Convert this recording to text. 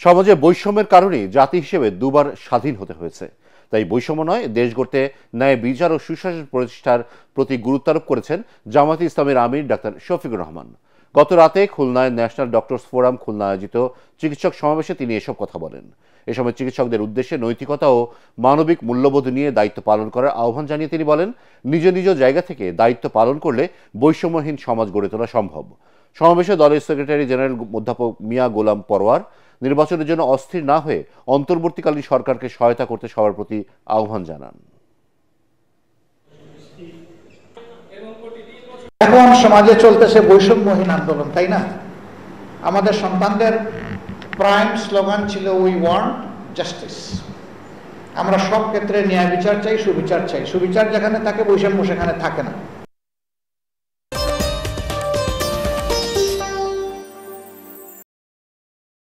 সমাজে বৈষম্যের কারণে জাতি হিসেবে দুবার স্বাধীন হতে হয়েছে। তাই বৈষম্য নয়, দেশ গড়তে ন্যায় বিচার ও সুশাসন প্রতিষ্ঠার প্রতি গুরুত্ব আরোপ করেছেন জামায়াতে ইসলামীর আমির ডাক্তার শফিকুর রহমান। গত রাতে খুলনায় ন্যাশনাল ডক্টরস ফোরাম খুলনা আয়োজিত চিকিৎসক সমাবেশে তিনি এসব কথা বলেন। এ সময় চিকিৎসকদের উদ্দেশ্যে নৈতিকতা ও মানবিক মূল্যবোধ নিয়ে দায়িত্ব পালন করার আহ্বান জানিয়ে তিনি বলেন, নিজ নিজ জায়গা থেকে দায়িত্ব পালন করলে বৈষম্যহীন সমাজ গড়ে তোলা সম্ভব। সমাবেশে দলের সেক্রেটারি জেনারেল অধ্যাপক মিয়া গোলাম পরোয়ার নির্বাচনের জন্য অস্থির না হয়ে অন্তর্বর্তীকালীন সরকারকে সহায়তা করতে সবার প্রতি আহ্বান জানান। এখন সমাজে চলতেছে বৈষম্যহীন আন্দোলন, তাই না? আমাদের সন্তানদের প্রাইম স্লোগান ছিল উই ওয়ান্ট জাস্টিস। আমরা সব ক্ষেত্রে ন্যায় বিচার চাই, সুবিচার চাই। সুবিচার যেখানে থাকে বৈষম্য সেখানে থাকে না।